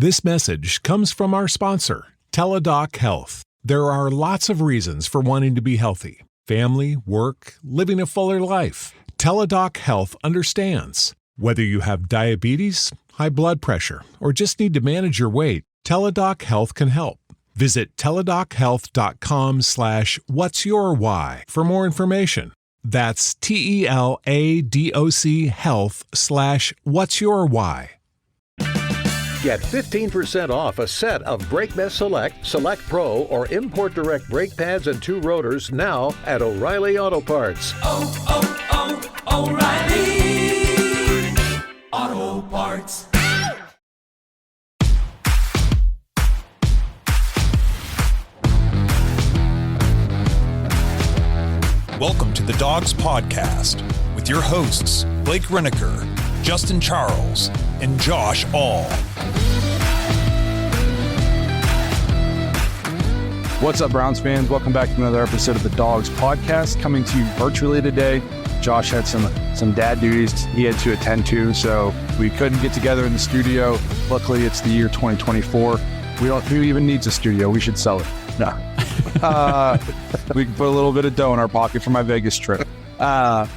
This message comes from our sponsor, Teladoc Health. There are lots of reasons for wanting to be healthy. Family, work, living a fuller life. Teladoc Health understands. Whether you have diabetes, high blood pressure, or just need to manage your weight, Teladoc Health can help. Visit teladochealth.com/what'syourwhy for more information. That's TELADOC health/what'syourwhy. Get 15% off a set of BrakeMess Select, Select Pro, or Import Direct brake pads and 2 rotors now at O'Reilly Auto Parts. O'Reilly Auto Parts. Welcome to the Dogs Podcast with your hosts, Blake Renaker, Justin Charles, and Josh All. What's up, Browns fans? Welcome back to another episode of the Dogs Podcast, coming to you virtually today. Josh had some dad duties he had to attend to, so we couldn't get together in the studio. Luckily, it's the year 2024. Who even needs a studio? We should sell it. No. We can put a little bit of dough in our pocket for my Vegas trip. But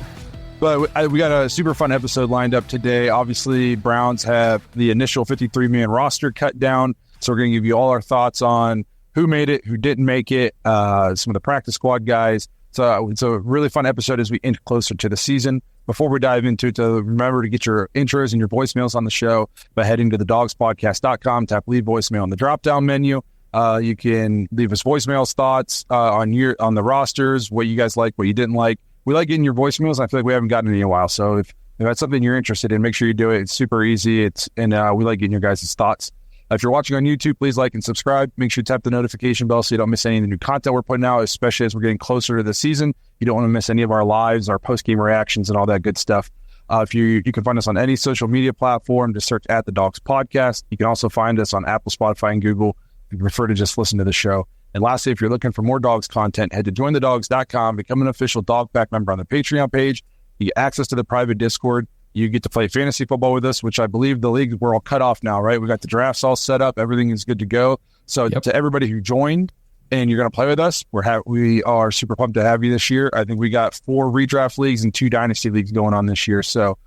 we got a super fun episode lined up today. Obviously, Browns have the initial 53-man roster cut down, so we're going to give you all our thoughts on who made it, who didn't make it, some of the practice squad guys. So it's a really fun episode as we inch closer to the season. Before we dive into it, remember to get your intros and your voicemails on the show by heading to thedogspodcast.com, tap leave voicemail on the drop-down menu. You can leave us voicemails, thoughts on the rosters, what you guys like, what you didn't like. We like getting your voicemails. I feel like we haven't gotten any in a while. So if that's something you're interested in, make sure you do it. It's super easy. We like getting your guys' thoughts. If you're watching on YouTube, please like and subscribe. Make sure you tap the notification bell so you don't miss any of the new content we're putting out, especially as we're getting closer to the season. You don't want to miss any of our lives, our post-game reactions, and all that good stuff. If you can find us on any social media platform, just search at The Dogs Podcast. You can also find us on Apple, Spotify, and Google. You prefer to just listen to the show. And lastly, if you're looking for more Dogs content, head to jointhedogs.com, become an official Dog Pack member on the Patreon page. You get access to the private Discord. You get to play fantasy football with us, which I believe the league, we're all cut off now, right? We got the drafts all set up. Everything is good to go. So To everybody who joined and you're going to play with us, we are super pumped to have you this year. I think we got 4 redraft leagues and 2 dynasty leagues going on this year. So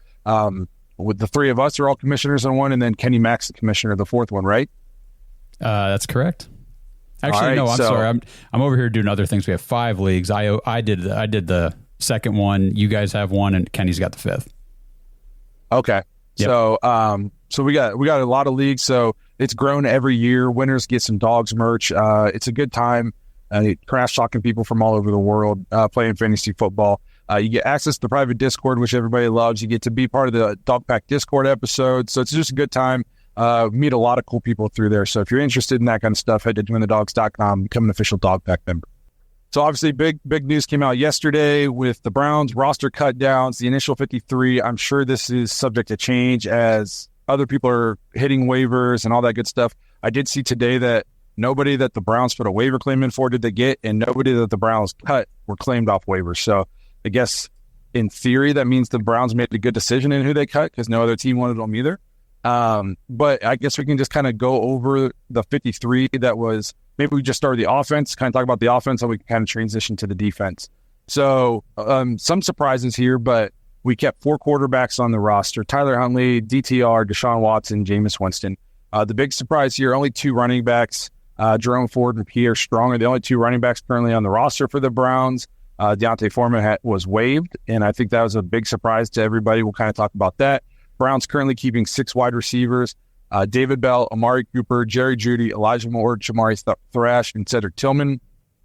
with the 3 of us are all commissioners on one, and then Kenny Max, the commissioner of the 4th one, right? That's correct. Actually, no, I'm sorry. I'm over here doing other things. We have 5 leagues. I did the second one. You guys have one, and Kenny's got the 5th. Okay. Yep. So we got a lot of leagues. So it's grown every year. Winners get some Dogs merch. It's a good time. Crash talking people from all over the world playing fantasy football. You get access to the private Discord, which everybody loves. You get to be part of the Dog Pack Discord episode. So it's just a good time. Meet a lot of cool people through there. So if you're interested in that kind of stuff, head to jointhedogs.com, become an official Dog Pack member. So obviously big news came out yesterday with the Browns roster cut downs, the initial 53. I'm sure this is subject to change as other people are hitting waivers and all that good stuff. I did see today that nobody that the Browns put a waiver claim in for did they get, and nobody that the Browns cut were claimed off waivers. So I guess in theory that means the Browns made a good decision in who they cut because no other team wanted them either. But I guess we can just kind of go over the 53 that was. Maybe we just start with the offense, kind of talk about the offense, and we can kind of transition to the defense. So some surprises here, but we kept 4 quarterbacks on the roster: Tyler Huntley, DTR, Deshaun Watson, Jameis Winston. The big surprise here, only 2 running backs, Jerome Ford and Pierre Strong are the only 2 running backs currently on the roster for the Browns. Deontay Foreman was waived, and I think that was a big surprise to everybody. We'll kind of talk about that. Browns currently keeping 6 wide receivers. David Bell, Amari Cooper, Jerry Jeudy, Elijah Moore, Jamari Thrash, and Cedric Tillman.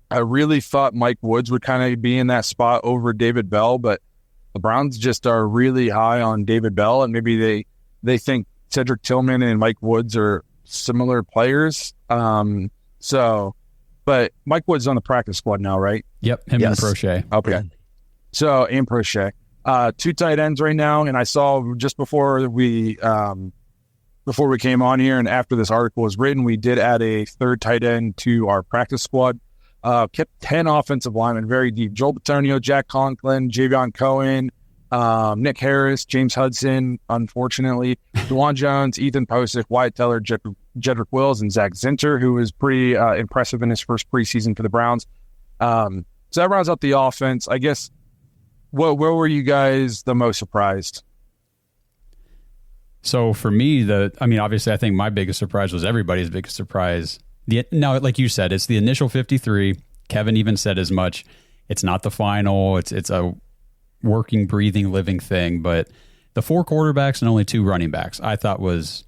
I really thought Mike Woods would kind of be in that spot over David Bell, but the Browns just are really high on David Bell, and maybe they think Cedric Tillman and Mike Woods are similar players. But Mike Woods is on the practice squad now, right? Yep, him and Prochet. Okay. So, and Prochet. 2 tight ends right now, and I saw just before we came on here and after this article was written, we did add a 3rd tight end to our practice squad. Kept 10 offensive linemen very deep. Joel Paterno, Jack Conklin, Javion Cohen, Nick Harris, James Hudson, unfortunately, DeJuan Jones, Ethan Posick, Wyatt Teller, Jedrick Wills, and Zach Zinter, who was pretty impressive in his first preseason for the Browns. So that rounds out the offense. I guess, where were you guys the most surprised? So for me, obviously I think my biggest surprise was everybody's biggest surprise. Now, like you said, it's the initial 53. Kevin even said as much. It's not the final. It's a working, breathing, living thing. But the 4 quarterbacks and only 2 running backs, I thought was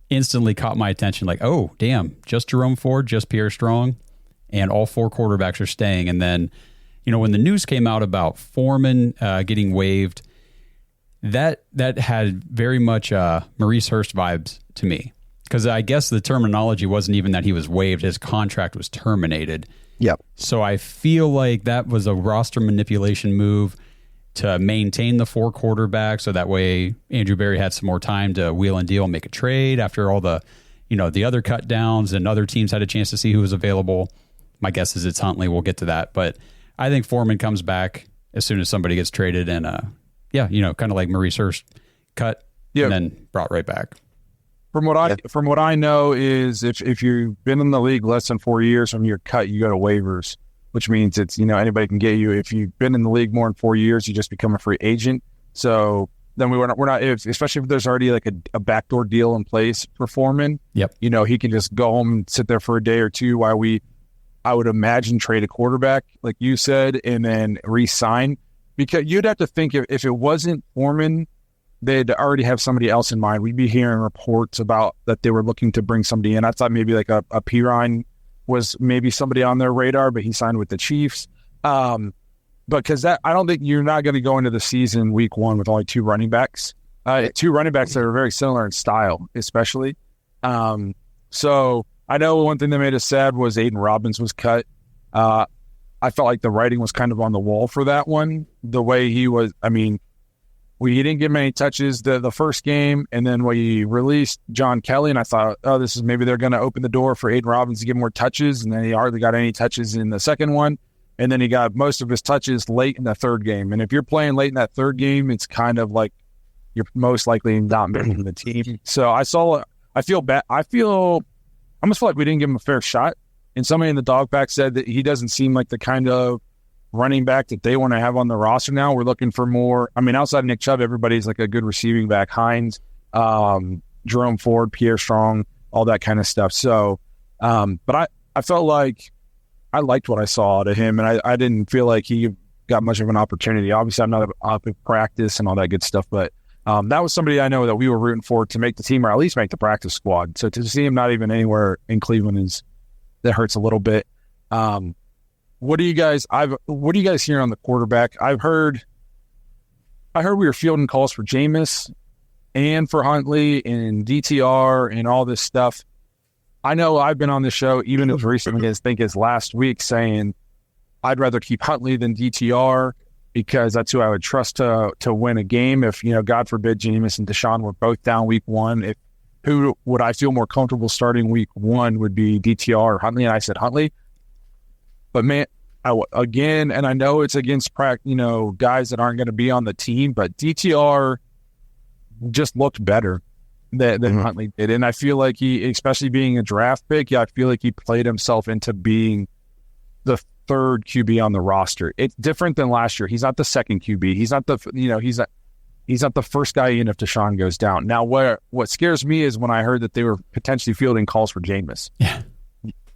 instantly caught my attention. Like, oh, damn, just Jerome Ford, just Pierre Strong, and all 4 quarterbacks are staying. And then, when the news came out about Foreman getting waived, that had very much Maurice Hurst vibes to me. Because I guess the terminology wasn't even that he was waived. His contract was terminated. Yep. So I feel like that was a roster manipulation move to maintain the 4 quarterbacks, so that way Andrew Berry had some more time to wheel and deal and make a trade after all the, the other cut downs and other teams had a chance to see who was available. My guess is it's Huntley. We'll get to that. But I think Foreman comes back as soon as somebody gets traded and, kind of like Maurice Hurst cut and then brought right back. From what I know is if you've been in the league less than 4 years from your cut, you go to waivers, which means it's, anybody can get you. If you've been in the league more than 4 years, you just become a free agent. So then we're not especially if there's already like a backdoor deal in place for Foreman. Yep. He can just go home and sit there for a day or two while I would imagine, trade a quarterback, like you said, and then re-sign. Because you'd have to think if it wasn't Foreman, they'd already have somebody else in mind. We'd be hearing reports about that they were looking to bring somebody in. I thought maybe like a Pirine was maybe somebody on their radar, but he signed with the Chiefs. Because I don't think you're not going to go into the season week 1 with only 2 running backs. 2 running backs that are very similar in style, especially. So I know one thing that made us sad was Aiden Robbins was cut. I felt like the writing was kind of on the wall for that one. The way he was, he didn't get many touches the first game, and then we released John Kelly, and I thought, this is maybe they're going to open the door for Aiden Robbins to get more touches, and then he hardly got any touches in the second one, and then he got most of his touches late in the third game. And if you're playing late in that third game, it's kind of like you're most likely not making the team. So I feel bad. I almost feel like we didn't give him a fair shot. And somebody in the dog pack said that he doesn't seem like the kind of running back that they want to have on the roster now. We're looking for more. Outside of Nick Chubb, everybody's like a good receiving back. Hines, Jerome Ford, Pierre Strong, all that kind of stuff. So, but I felt like I liked what I saw out of him, and I didn't feel like he got much of an opportunity. Obviously, I'm not up in practice and all that good stuff, but that was somebody I know that we were rooting for to make the team or at least make the practice squad. So to see him not even anywhere in Cleveland that hurts a little bit. What do you guys hearing on the quarterback? I heard we were fielding calls for Jameis and for Huntley and DTR and all this stuff. I know I've been on the show even as recently as last week saying I'd rather keep Huntley than DTR because that's who I would trust to win a game. If, God forbid, Jameis and Deshaun were both down week 1, who would I feel more comfortable starting week 1 would be DTR or Huntley, and I said Huntley. But man, and I know it's against guys that aren't going to be on the team, but DTR just looked better than Huntley did, and I feel like he, especially being a draft pick, I feel like he played himself into being the third QB on the roster. It's different than last year. He's not the second QB. He's not he's not the first guy in if Deshaun goes down. Now, what scares me is when I heard that they were potentially fielding calls for Jameis.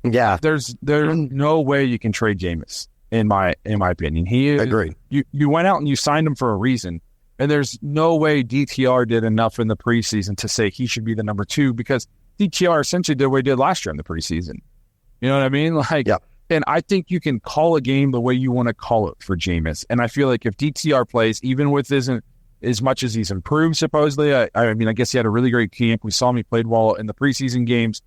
Yeah. There's no way you can trade Jameis, in my opinion. He is, agreed. You went out and you signed him for a reason, and there's no way DTR did enough in the preseason to say he should be the number 2 because DTR essentially did what he did last year in the preseason. You know what I mean? And I think you can call a game the way you want to call it for Jameis. And I feel like if DTR plays, even with isn't as much as he's improved, supposedly, I guess he had a really great camp. We saw him, he played well in the preseason games.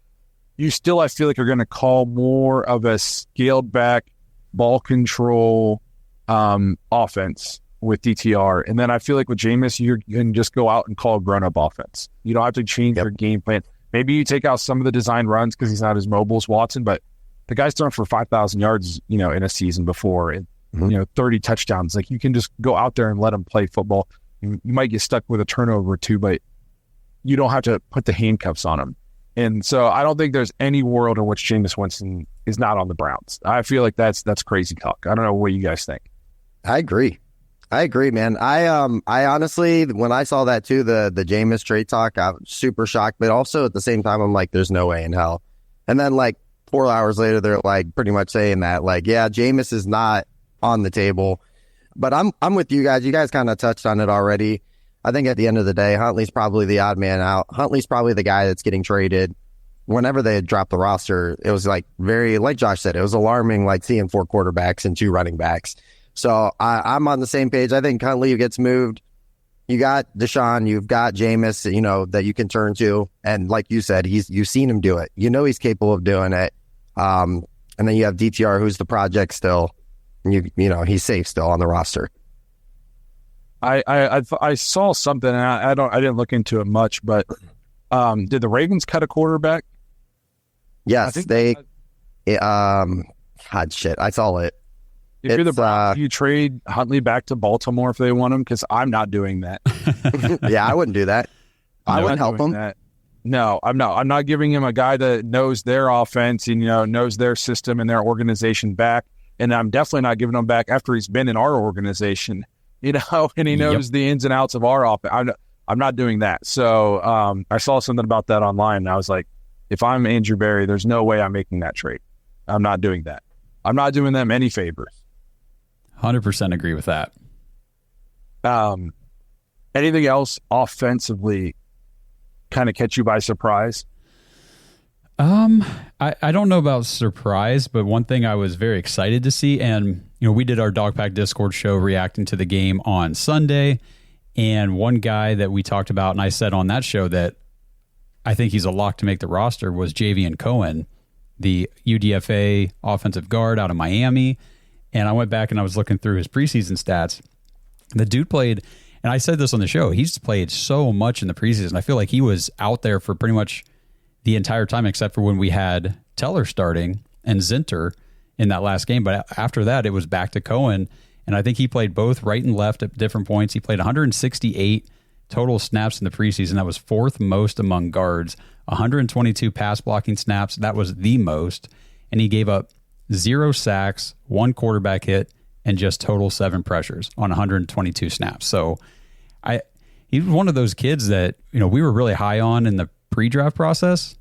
You still, I feel like, are going to call more of a scaled back ball control offense with DTR. And then I feel like with Jameis, you can just go out and call a grown-up offense. You don't have to change your game plan. Maybe you take out some of the design runs because he's not as mobile as Watson, but the guy's thrown for 5,000 yards, in a season before, and 30 touchdowns. Like, you can just go out there and let him play football. You might get stuck with a turnover or two, but you don't have to put the handcuffs on him. And so I don't think there's any world in which Jameis Winston is not on the Browns. I feel like that's crazy talk. I don't know what you guys think. I agree, man. I honestly, when I saw that too, the Jameis trade talk, I was super shocked, but also at the same time, I'm like, there's no way in hell. And then like 4 hours later, they're like pretty much saying that, like, yeah, Jameis is not on the table. But I'm with you guys. You guys kind of touched on it already. I think at the end of the day, Huntley's probably the odd man out. Huntley's probably the guy that's getting traded. Whenever they dropped the roster, it was like like Josh said, it was alarming, like seeing 4 quarterbacks and 2 running backs. So I'm on the same page. I think Huntley gets moved. You got Deshaun, you've got Jameis, that you can turn to. And like you said, you've seen him do it. You know he's capable of doing it. And then you have DTR, who's the project still. And he's safe still on the roster. I saw something, and I didn't look into it much, but did the Ravens cut a quarterback? Yes, hot shit. I saw it. If you're the Browns, you trade Huntley back to Baltimore if they want him, because I'm not doing that. Yeah, I wouldn't do that. I wouldn't help him. That. No, I'm not. I'm not giving him a guy that knows their offense and knows their system and their organization back. And I'm definitely not giving him back after he's been in our organization. And he knows the ins and outs of our offense. I'm not doing that. So I saw something about that online, and I was like, if I'm Andrew Berry, there's no way I'm making that trade. I'm not doing that. I'm not doing them any favors. 100% agree with that. Anything else offensively kind of catch you by surprise? I don't know about surprise, but one thing I was very excited to see, and we did our Dog Pack Discord show reacting to the game on Sunday, and one guy that we talked about, and I said on that show that I think he's a lock to make the roster, was Javion Cohen, the UDFA offensive guard out of Miami. And I went back and I was looking through his preseason stats. The dude played, and I said this on the show, he's played so much in the preseason. I feel like he was out there for pretty much the entire time, except for when we had Teller starting and Zinter in that last game. But after that, it was back to Cohen. And I think he played both right and left at different points. He played 168 total snaps in the preseason. That was 4th most among guards. 122 pass blocking snaps. That was the most. And he gave up 0 sacks, 1 quarterback hit, and just total 7 pressures on 122 snaps. So he was one of those kids that, we were really high on in the pre-draft process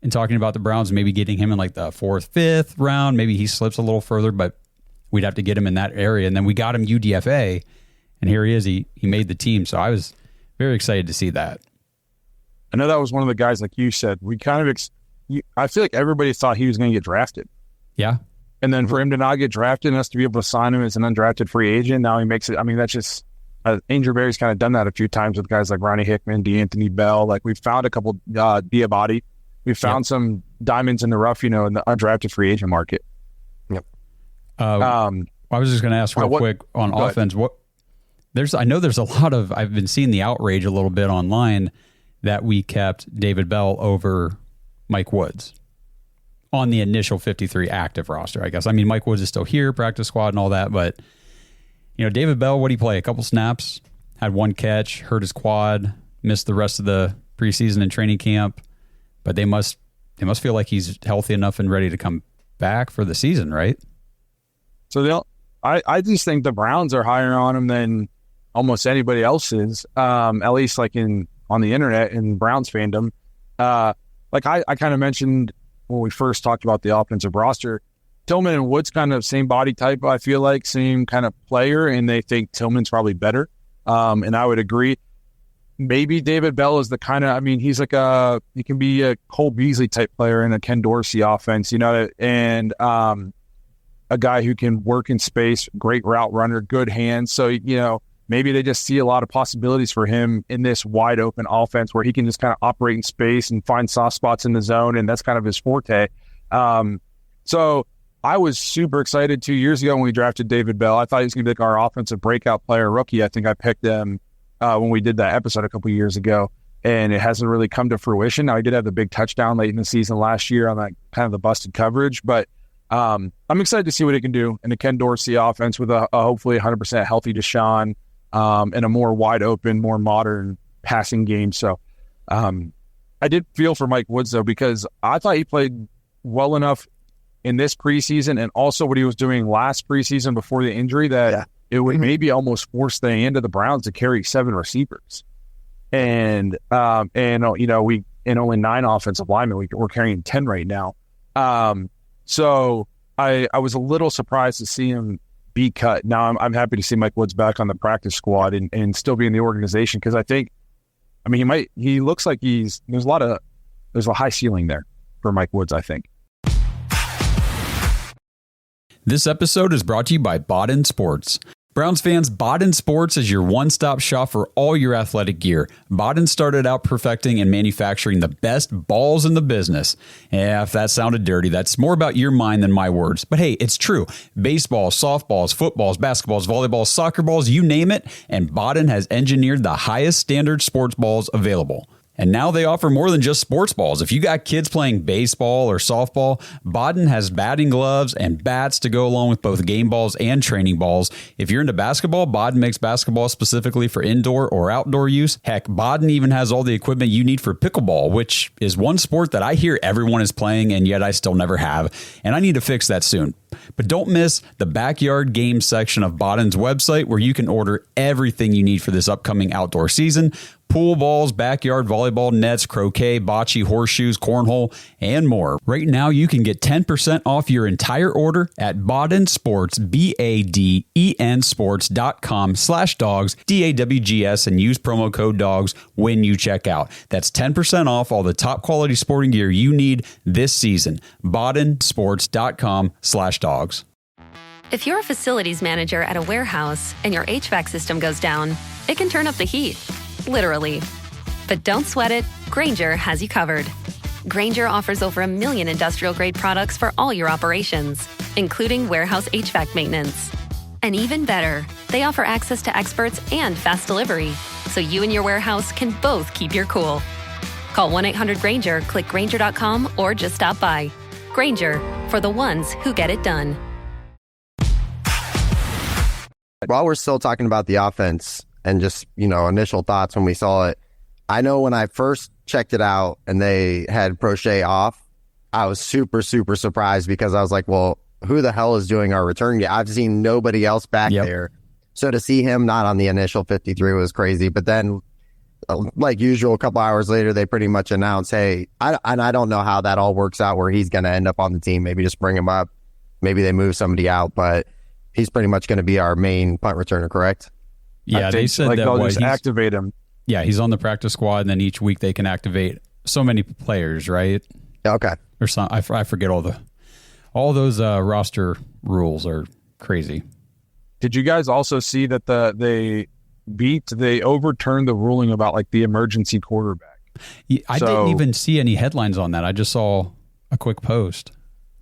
and talking about the Browns maybe getting him in like the 4th, 5th round. Maybe he slips a little further, but we'd have to get him in that area. And then we got him UDFA, and here he is. He made the team. So I was very excited to see that. I know that was one of the guys, like you said, we kind of, I feel like everybody thought he was going to get drafted. Yeah. And then for him to not get drafted and us to be able to sign him as an undrafted free agent, now he makes it. I mean, that's just, Andrew Berry's kind of done that a few times with guys like Ronnie Hickman, D'Anthony Bell. Like we've found a couple, Diabate. We've found some diamonds in the rough, in the undrafted free agent market. Yep. I was just going to ask real quick on offense. I know there's a lot of, I've been seeing the outrage a little bit online that we kept David Bell over Mike Woods on the initial 53 active roster, I guess. I mean, Mike Woods is still here, practice squad and all that, but David Bell, what did he play? A couple snaps, had 1 catch, hurt his quad, missed the rest of the preseason and training camp, but they must feel like he's healthy enough and ready to come back for the season, right? So I just think the Browns are higher on him than almost anybody else is, at least like on the internet in Browns fandom. Like I kind of mentioned when we first talked about the offensive roster, Tillman and Woods kind of same body type, I feel like, same kind of player, and they think Tillman's probably better. And I would agree. Maybe David Bell is the kind of, he's like he can be a Cole Beasley type player in a Ken Dorsey offense, and a guy who can work in space, great route runner, good hands. So, maybe they just see a lot of possibilities for him in this wide open offense where he can just kind of operate in space and find soft spots in the zone. And that's kind of his forte. So I was super excited 2 years ago when we drafted David Bell. I thought he was going to be like our offensive breakout player rookie. I think I picked him when we did that episode a couple of years ago, and it hasn't really come to fruition. Now, he did have the big touchdown late in the season last year on that kind of the busted coverage, but I'm excited to see what he can do in the Ken Dorsey offense with a hopefully 100% healthy Deshaun. and a more wide open, more modern passing game. So I did feel for Mike Woods, though, because I thought he played well enough in this preseason and also what he was doing last preseason before the injury that it would maybe almost force the hand of the Browns to carry 7 receivers. And you know, we in only 9 offensive linemen, we're carrying 10 right now. So I was a little surprised to see him be cut. Now I'm happy to see Mike Woods back on the practice squad and still be in the organization, because he looks like there's a high ceiling there for Mike Woods, I think. This episode is brought to you by Baden Sports. Browns fans, Baden Sports is your one-stop shop for all your athletic gear. Baden started out perfecting and manufacturing the best balls in the business. Yeah, if that sounded dirty, that's more about your mind than my words. But hey, it's true. Baseballs, softballs, footballs, basketballs, volleyballs, soccer balls, you name it, and Baden has engineered the highest standard sports balls available. And now they offer more than just sports balls. If you got kids playing baseball or softball, Baden has batting gloves and bats to go along with both game balls and training balls. If you're into basketball, Baden makes basketball specifically for indoor or outdoor use. Heck, Baden even has all the equipment you need for pickleball, which is one sport that I hear everyone is playing and yet I still never have. And I need to fix that soon. But don't miss the backyard games section of Baden's website, where you can order everything you need for this upcoming outdoor season. Pool balls, backyard volleyball nets, croquet, bocce, horseshoes, cornhole, and more. Right now, you can get 10% off your entire order at Baden Sports, BADEN Sports.com/dogs, DAWGS, and use promo code DOGS when you check out. That's 10% off all the top quality sporting gear you need this season. BadenSports.com/dogs. If you're a facilities manager at a warehouse and your HVAC system goes down, it can turn up the heat. Literally. But don't sweat it. Grainger has you covered. Grainger offers over 1 million industrial-grade products for all your operations, including warehouse HVAC maintenance. And even better, they offer access to experts and fast delivery, so you and your warehouse can both keep your cool. Call 1-800-GRAINGER, click Grainger.com, or just stop by. Grainger, for the ones who get it done. While we're still talking about the offense and just, initial thoughts when we saw it, I know when I first checked it out and they had Prochet off, I was super, super surprised, because I was like, well, who the hell is doing our return game? I've seen nobody else back there. So to see him not on the initial 53 was crazy. But then, like usual, a couple hours later, they pretty much announced, hey, I don't know how that all works out, where he's going to end up on the team. Maybe just bring him up. Maybe they move somebody out, but he's pretty much going to be our main punt returner, correct? Yeah, they said that they'll just activate him. Yeah, he's on the practice squad, and then each week they can activate so many players, right? Okay. Or some, I forget all those roster rules are crazy. Did you guys also see that they overturned the ruling about like the emergency quarterback? Yeah, I didn't even see any headlines on that. I just saw a quick post.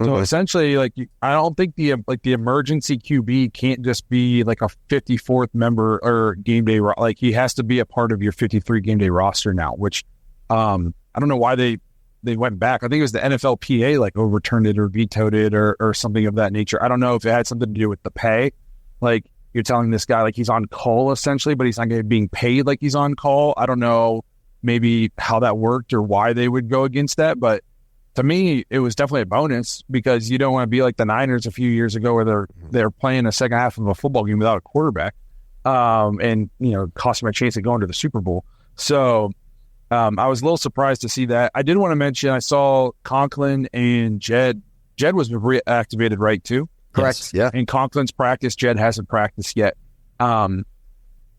So essentially, I don't think the emergency QB can't just be like a 54th member or game day. Like, he has to be a part of your 53 game day roster now. Which I don't know why they went back. I think it was the NFLPA overturned it or vetoed it or something of that nature. I don't know if it had something to do with the pay. Like, you're telling this guy he's on call essentially, but he's not getting being paid like he's on call. I don't know maybe how that worked or why they would go against that, but to me, it was definitely a bonus, because you don't want to be like the Niners a few years ago, where they're playing a second half of a football game without a quarterback, and cost them a chance at going to the Super Bowl. So I was a little surprised to see that. I did want to mention I saw Conklin and Jed. Jed was reactivated, right, too? Correct. Yes. Yeah. In Conklin's practice, Jed hasn't practiced yet. And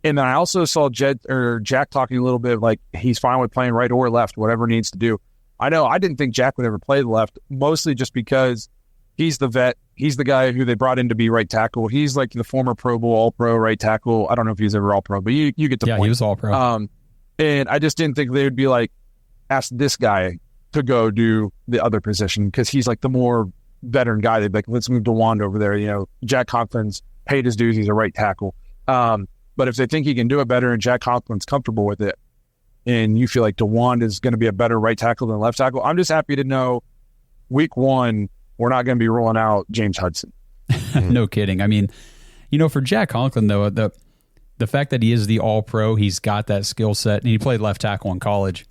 then I also saw Jack talking a little bit he's fine with playing right or left, whatever he needs to do. I know I didn't think Jack would ever play the left, mostly just because he's the vet. He's the guy who they brought in to be right tackle. He's like the former Pro Bowl, All-Pro right tackle. I don't know if he's ever All-Pro, but you get the point. Yeah, he was All-Pro. And I just didn't think they would be ask this guy to go do the other position, because he's the more veteran guy. They'd be let's move DeWand over there. Jack Conklin's paid his dues. He's a right tackle. But if they think he can do it better and Jack Conklin's comfortable with it, and you feel like DeWand is going to be a better right tackle than left tackle, I'm just happy to know week 1, we're not going to be rolling out James Hudson. No kidding. I mean, for Jack Conklin, though, the the fact that he is the all-pro, he's got that skill set, and he played left tackle in college.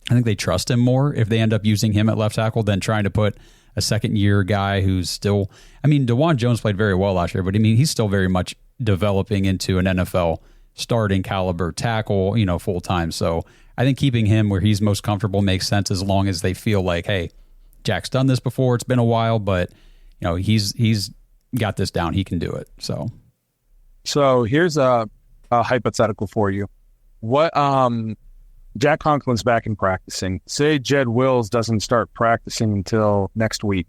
I think they trust him more if they end up using him at left tackle than trying to put a second-year guy who's still – I mean, DeJuan Jones played very well last year, but I mean, he's still very much developing into an NFL starting caliber tackle, full-time. So I think keeping him where he's most comfortable makes sense as long as they feel like, hey, Jack's done this before. It's been a while, but he's got this down. He can do it. So here's a hypothetical for you. What Jack Conklin's back in practicing. Say Jed Wills doesn't start practicing until next week,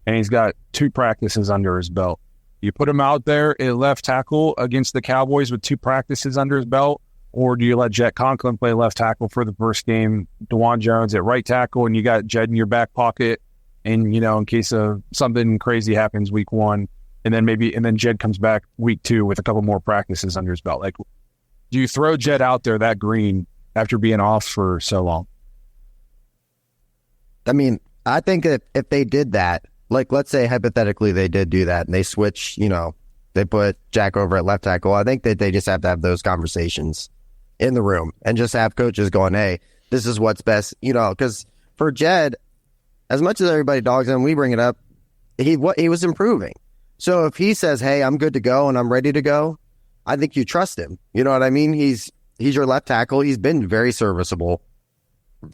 and he's got 2 practices under his belt. You put him out there at left tackle against the Cowboys with 2 practices under his belt, or do you let Jack Conklin play left tackle for the first game, DeJuan Jones at right tackle, and you got Jed in your back pocket, and in case of something crazy happens week 1, and then Jed comes back week 2 with a couple more practices under his belt. Like, do you throw Jed out there that green after being off for so long? I mean, I think if they did that, like let's say hypothetically they did do that and they switch, they put Jack over at left tackle, I think that they just have to have those conversations in the room and just have coaches going, hey, this is what's best, because for Jed, as much as everybody dogs him, we bring it up, he was improving. So if he says, hey, I'm good to go and I'm ready to go, I think you trust him. You know what I mean? He's your left tackle. He's been very serviceable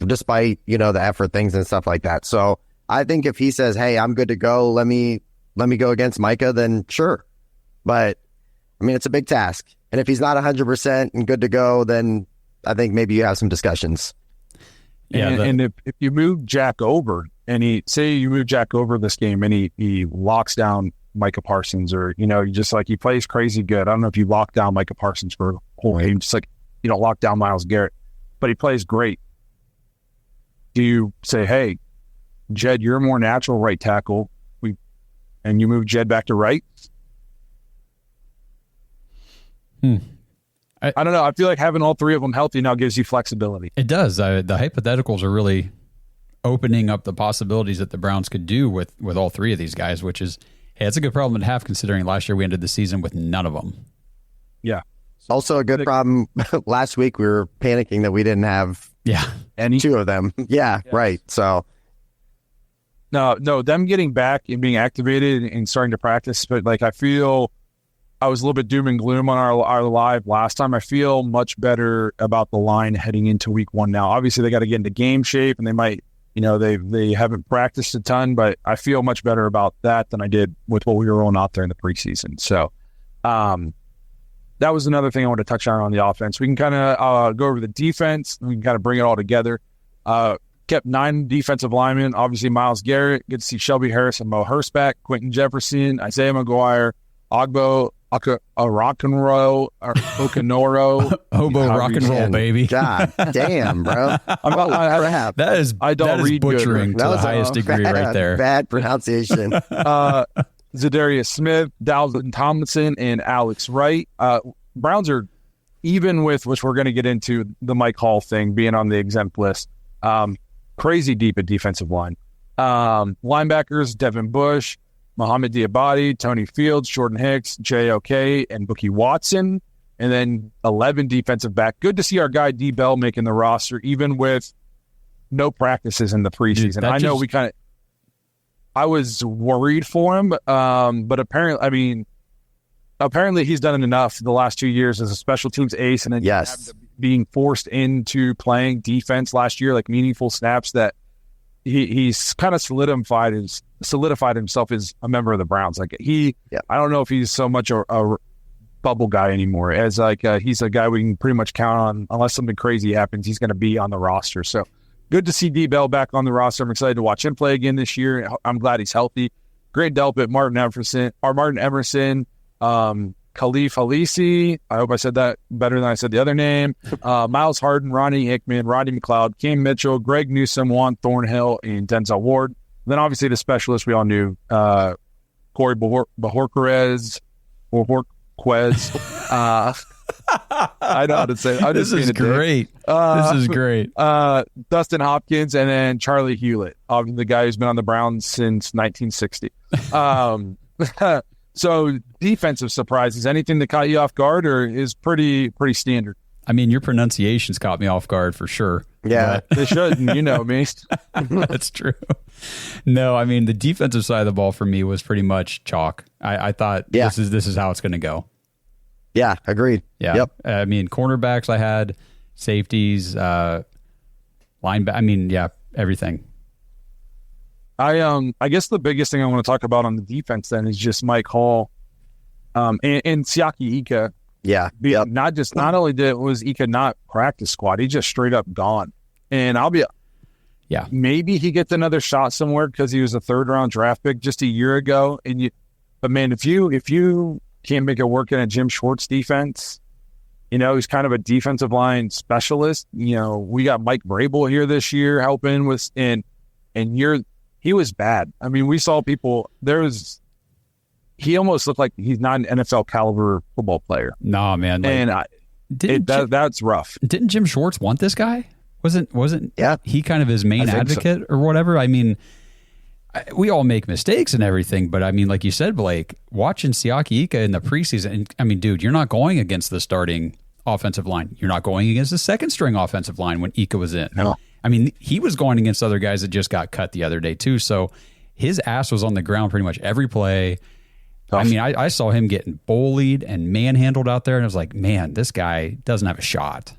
despite, the effort things and stuff like that. So I think if he says, hey, I'm good to go, let me go against Micah, then sure. But I mean, it's a big task. And if he's not 100% and good to go, then I think maybe you have some discussions. Yeah. And if you move Jack over and you move Jack over this game and he locks down Micah Parsons, or, you just like, he plays crazy good. I don't know if you lock down Micah Parsons for a whole game, just like you don't lock down Myles Garrett, but he plays great. Do you say, hey, Jed, you're a more natural right tackle, and you move Jed back to right? I don't know. I feel like having all 3 of them healthy now gives you flexibility. It does. The hypotheticals are really opening up the possibilities that the Browns could do with all 3 of these guys, which is, hey, it's a good problem to have considering last year we ended the season with none of them. Yeah. Also a good problem. Last week we were panicking that we didn't have any 2 of them. Yeah, yes. Right. So no, them getting back and being activated and starting to practice, but like I feel I was a little bit doom and gloom on our live last time. I feel much better about the line heading into week 1 now. Obviously they got to get into game shape and they might, they haven't practiced a ton, but I feel much better about that than I did with what we were rolling out there in the preseason. So, that was another thing I want to touch on the offense. We can kind of go over the defense. We can kind of bring it all together. Kept 9 defensive linemen. Obviously, Myles Garrett. Good to see Shelby Harris and Mo Hurst back. Quentin Jefferson, Isaiah McGuire, Ogbo Okonoro. Hobo rock and roll, baby. God damn, bro. Crap. That is butchering to the highest degree right there. Bad pronunciation. Zadarius Smith, Dalvin Tomlinson, and Alex Wright. Browns are, even with, which we're going to get into, the Mike Hall thing being on the exempt list, crazy deep at defensive line. Linebackers, Devin Bush, Mohamed Diabate, Tony Fields, Jordan Hicks, J.O.K., and Bookie Watson. And then 11 defensive back. Good to see our guy D. Bell making the roster, even with no practices in the preseason. Dude, I was worried for him, but apparently he's done enough the last 2 years as a special teams ace, and then being forced into playing defense last year, like meaningful snaps, that he's kind of solidified himself as a member of the Browns. Like I don't know if he's so much a bubble guy anymore, as like he's a guy we can pretty much count on. Unless something crazy happens, he's going to be on the roster. So good to see D. Bell back on the roster. I'm excited to watch him play again this year. I'm glad he's healthy. Grant Delpit, Martin Emerson, Khalif Halisi. I hope I said that better than I said the other name. Miles Harden, Ronnie Hickman, Rodney McLeod, Cam Mitchell, Greg Newsome, Juan Thornhill, and Denzel Ward. And then obviously the specialists we all knew, Corey Bojorquez. I know how to say it. This is great. This is great. Dustin Hopkins, and then Charlie Hewlett, the guy who's been on the Browns since 1960. So defensive surprises, anything that caught you off guard, or is pretty standard? I mean, your pronunciations caught me off guard for sure. Yeah, They should, you know me. That's true. No, I mean, the defensive side of the ball for me was pretty much chalk. I thought this is how it's going to go. Yeah, agreed. Yeah. Yep. I mean, cornerbacks I had, safeties, linebacker. I mean, yeah, everything. I guess the biggest thing I want to talk about on the defense then is just Mike Hall, and Siaki Ika. Yeah. Yep. Not only was Ika not practice squad, he just straight up gone. And maybe he gets another shot somewhere because he was a 3rd round draft pick just a year ago. But man, if you can't make it work in a Jim Schwartz defense, he's kind of a defensive line specialist. We got Mike Vrabel here this year helping with, and he was bad. I mean, we saw people. He almost looked like he's not an NFL caliber football player. Nah, man. That's rough. Didn't Jim Schwartz want this guy? Wasn't he kind of his main advocate or whatever? I mean, we all make mistakes and everything, but I mean, like you said, Blake, watching Siaki Ika in the preseason, and I mean, dude, you're not going against the starting offensive line. You're not going against the second string offensive line when Ika was in. No. I mean, he was going against other guys that just got cut the other day too. So his ass was on the ground pretty much every play. I mean, I saw him getting bullied and manhandled out there, and I was like, man, this guy doesn't have a shot.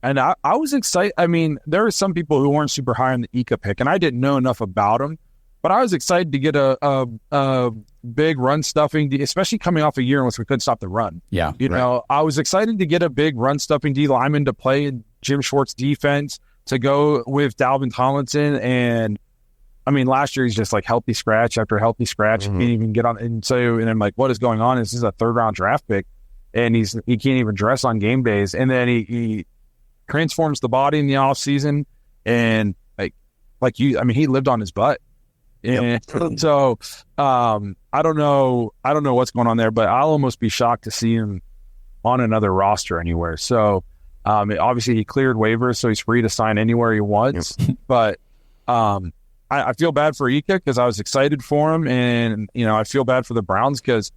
And I was excited. I mean, there were some people who weren't super high on the Ika pick, and I didn't know enough about him, but I was excited to get a big run stuffing, especially coming off a year in which we couldn't stop the run. Yeah. I was excited to get a big run stuffing D lineman to play in Jim Schwartz defense, to go with Dalvin Tomlinson. And I mean, last year he's just like healthy scratch after healthy scratch. Mm-hmm. He can't even get on. And I'm like, what is going on? This is a 3rd round draft pick, and he can't even dress on game days. And then he transforms the body in the off season, and he lived on his butt. And so I don't know what's going on there, but I'll almost be shocked to see him on another roster anywhere. So obviously he cleared waivers, so he's free to sign anywhere he wants. But I feel bad for Ika because I was excited for him, and I feel bad for the Browns because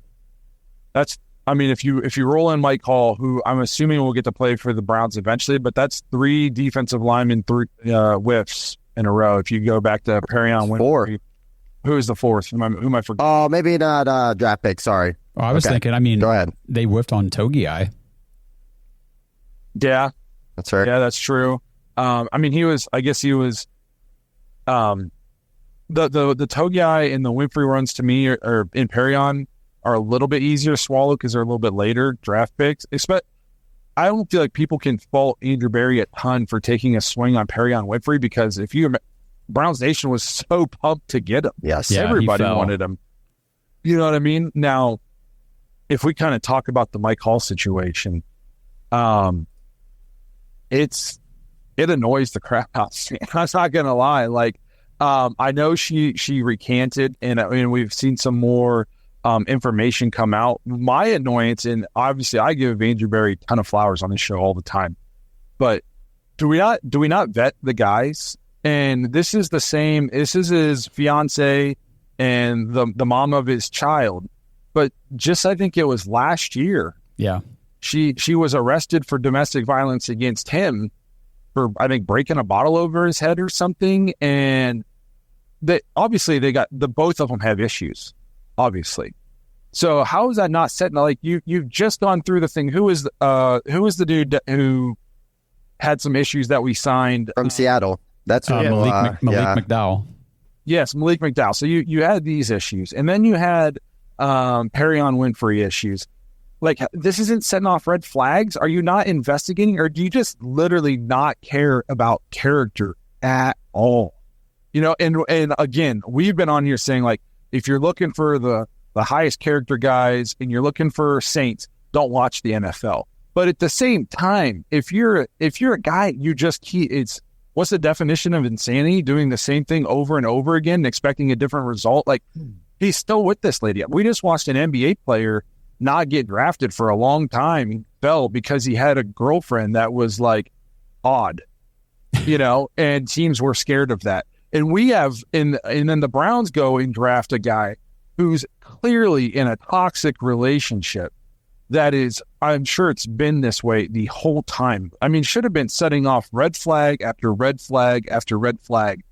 if you roll in Mike Hall, who I'm assuming will get to play for the Browns eventually, but that's 3 defensive linemen, 3 whiffs in a row. If you go back to Perion Winfrey, 4. Who is the 4th? Who am I forgetting? Oh, maybe not draft pick. Sorry. Well, I was thinking. I mean, go ahead. They whiffed on Togiai. Yeah, that's right. Yeah, that's true. He was. The Togiai and the Winfrey runs to me are in Perion are a little bit easier to swallow because they're a little bit later draft picks. I don't feel like people can fault Andrew Berry a ton for taking a swing on Perion Winfrey, because Browns Nation was so pumped to get him. Yes, everybody wanted him. You know what I mean? Now, if we kind of talk about the Mike Hall situation, it annoys the crap out of me. I'm not gonna lie. I know she recanted, and we've seen some more information come out. My annoyance, and obviously I give Andrew Berry a ton of flowers on this show all the time, but do we not vet the guys? And this is the same. This is his fiance and the mom of his child. But I think it was last year. Yeah, she was arrested for domestic violence against him for, I think, breaking a bottle over his head or something. And both of them have issues, obviously. So how is that not set? You've just gone through the thing. Who is the dude who had some issues that we signed from Seattle? That's Malik McDowell. Yes, Malik McDowell. So you had these issues, and then you had Perion Winfrey issues. This isn't setting off red flags. Are you not investigating, or do you just literally not care about character at all? And again, we've been on here saying, if you're looking for the highest character guys and you're looking for saints, don't watch the NFL. But at the same time, if you're a guy, what's the definition of insanity? Doing the same thing over and over again and expecting a different result. He's still with this lady. We just watched an NBA player not get drafted for a long time. He fell because he had a girlfriend that was odd, and teams were scared of that. And we have, and then the Browns go and draft a guy who's clearly in a toxic relationship that is, I'm sure it's been this way the whole time. I mean, should have been setting off red flag after red flag after red flag.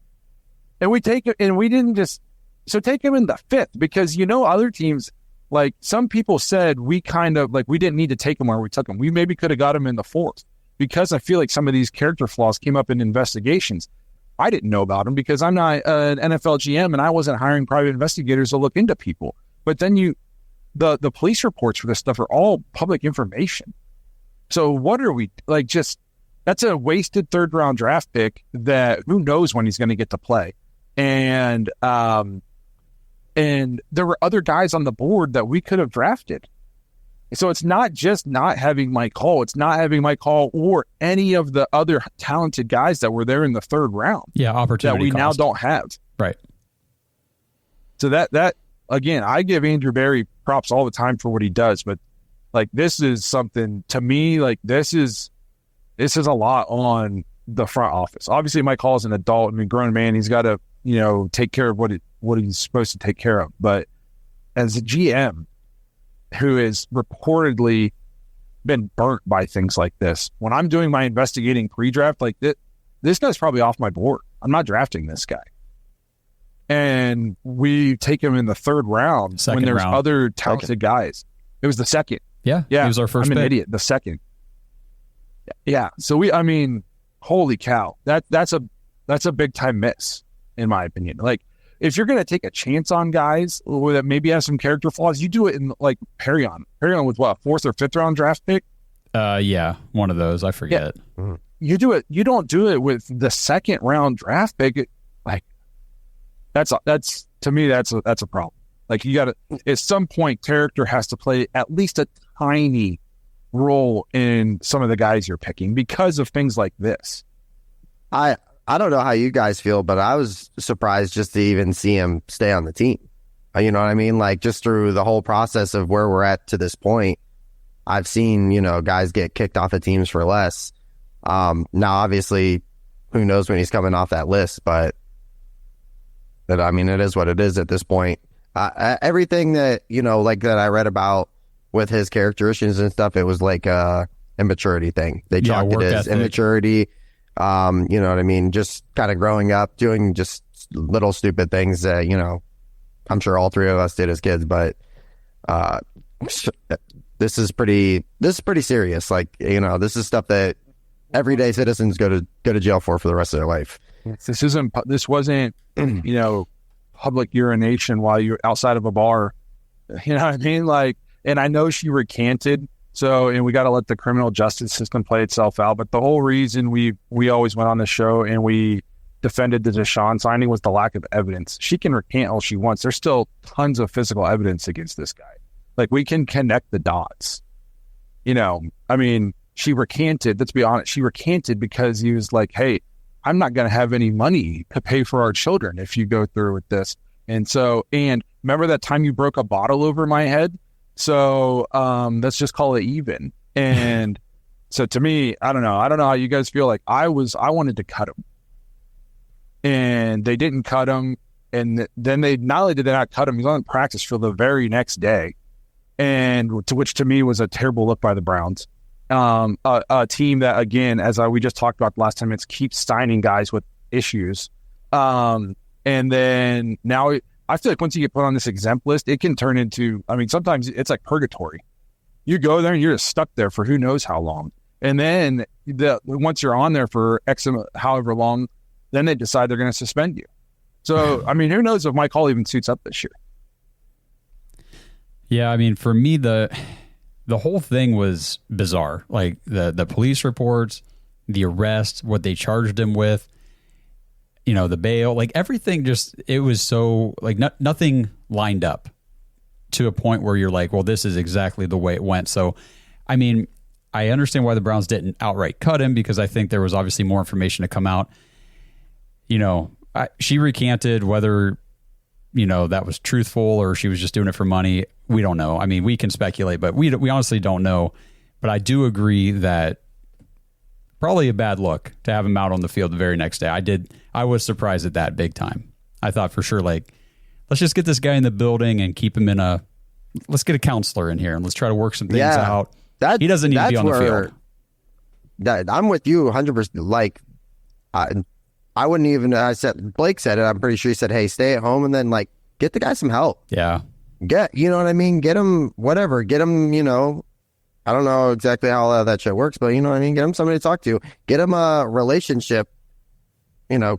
And we take it, and we didn't just, so take him in the 5th, because, other teams, like some people said, we kind of, like, we didn't need to take him where we took him. We maybe could have got him in the 4th, because I feel like some of these character flaws came up in investigations. I didn't know about them because I'm not an NFL GM and I wasn't hiring private investigators to look into people. But then the police reports for this stuff are all public information. So what are we, like, just, that's a wasted 3rd round draft pick that who knows when he's going to get to play. And there were other guys on the board that we could have drafted. So it's not just not having Mike Hall. It's not having Mike Hall or any of the other talented guys that were there in the 3rd round. Yeah, opportunity that we cost. now don't have. Right. So that again, I give Andrew Berry props all the time for what he does, but like this is something to me. Like this is a lot on the front office. Obviously, Mike Hall is an adult. I mean, grown man. He's got to take care of what he's supposed to take care of. But as a GM who has reportedly been burnt by things like this, when I'm doing my investigating pre-draft, like this guy's probably off my board. I'm not drafting this guy. And we take him in the 3rd round when there's other talented guys. It was the 2nd. Yeah. He was our first I'm pick. an idiot. The 2nd. Yeah. So holy cow. That's a big time miss, in my opinion. Like, if you're going to take a chance on guys that maybe have some character flaws, you do it in, like, Perrion. Perrion was what, 4th or 5th round draft pick? Yeah, one of those. I forget. Yeah. You do it. You don't do it with the 2nd round draft pick. Like, that's to me, that's a problem. Like, you got to, at some point, character has to play at least a tiny role in some of the guys you're picking because of things like this. I don't know how you guys feel, but I was surprised just to even see him stay on the team. You know what I mean? Like, just through the whole process of where we're at to this point, I've seen, guys get kicked off of teams for less. Now, obviously, who knows when he's coming off that list, but I mean, it is what it is at this point. Everything that, like that I read about with his characteristics and stuff, it was like a immaturity thing. They chalked it as immaturity. You know what I mean? Just kind of growing up, doing just little stupid things that, I'm sure all 3 of us did as kids, but this is pretty serious. Like, this is stuff that everyday citizens go to jail for the rest of their life. This wasn't, public urination while you're outside of a bar. You know what I mean? Like, and I know she recanted. So, and we got to let the criminal justice system play itself out. But the whole reason we always went on the show and we defended the Deshaun signing was the lack of evidence. She can recant all she wants. There's still tons of physical evidence against this guy. Like, we can connect the dots. She recanted. Let's be honest. She recanted because he was like, hey, I'm not going to have any money to pay for our children if you go through with this. And remember that time you broke a bottle over my head? So let's just call it even. And so to me, I don't know how you guys feel. Like, I wanted to cut him, and they didn't cut him. And then they not only did they not cut him, he was on practice field the very next day, and which to me was a terrible look by the Browns. A team that, again, we just talked about last time, keeps signing guys with issues. And then now I feel like once you get put on this exempt list, it can turn into, sometimes it's like purgatory. You go there and you're just stuck there for who knows how long. And then once you're on there for however long, then they decide they're going to suspend you. So, who knows if Mike Hall even suits up this year. Yeah, for me, the whole thing was bizarre. Like, the police reports, the arrest, what they charged him with, the bail, like everything it was so, like, nothing lined up to a point where you're like, well, this is exactly the way it went. So, I understand why the Browns didn't outright cut him, because I think there was obviously more information to come out. She recanted. Whether, that was truthful or she was just doing it for money, we don't know. We can speculate, but we honestly don't know. But I do agree that probably a bad look to have him out on the field the very next day. I was surprised at that big time. I thought for sure, like, let's just get this guy in the building and keep him let's get a counselor in here and let's try to work some things out. He doesn't need to be on the field. I'm with you 100%. Like, I wouldn't even, Blake said it. I'm pretty sure he said, hey, stay at home and then like get the guy some help. Yeah. You know what I mean? Get him whatever. Get him, I don't know exactly how that shit works, but you know what I mean? Get him somebody to talk to. Get him a relationship,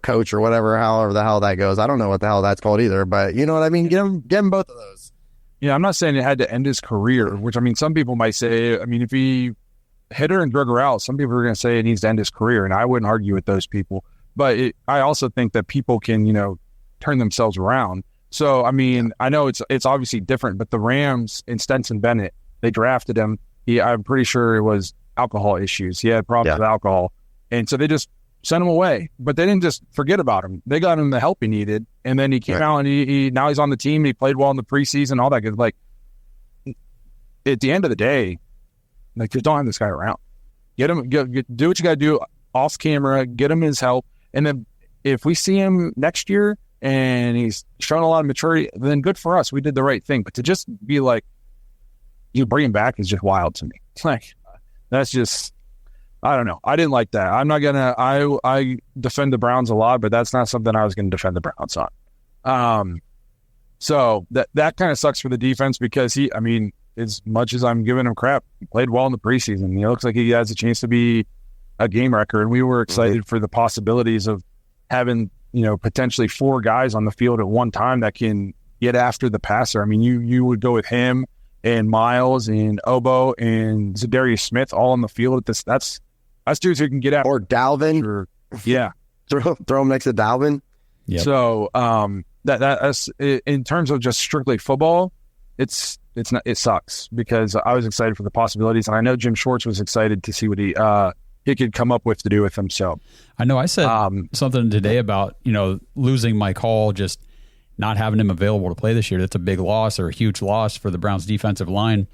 coach or whatever, however the hell that goes. I don't know what the hell that's called either, but you know what I mean? Get him both of those. Yeah, I'm not saying it had to end his career, which I mean, some people might say, if he hit her and drug her out, some people are going to say it needs to end his career, and I wouldn't argue with those people. But I also think that people can, turn themselves around. So, I mean, I know it's obviously different, but the Rams and Stetson Bennett, they drafted him. I'm pretty sure it was alcohol issues. He had problems with alcohol. And so they just sent him away. But they didn't just forget about him. They got him the help he needed. And then he came out and now he's on the team. He played well in the preseason, all that good. Like, at the end of the day, like, just don't have this guy around. Get him, do what you got to do off camera, get him his help. And then if we see him next year and he's showing a lot of maturity, then good for us. We did the right thing. But to just be like, you bring him back is just wild to me. Like, that's just, I don't know. I didn't like that. I'm not going to, I defend the Browns a lot, but that's not something I was going to defend the Browns on. So that kind of sucks for the defense because as much as I'm giving him crap, he played well in the preseason. He looks like he has a chance to be a game wrecker, and we were excited for the possibilities of having, potentially 4 guys on the field at one time that can get after the passer. I mean, you would go with him and Miles and Obo and Zadarius Smith all on the field at this. That's dudes who can get after. Or Dalvin. Yeah. Throw him next to Dalvin. Yep. So that's in terms of just strictly football, it sucks because I was excited for the possibilities, and I know Jim Schwartz was excited to see what he could come up with to do with himself. I know I said something today about, losing Mike Hall, just not having him available to play this year. That's a big loss or a huge loss for the Browns defensive line.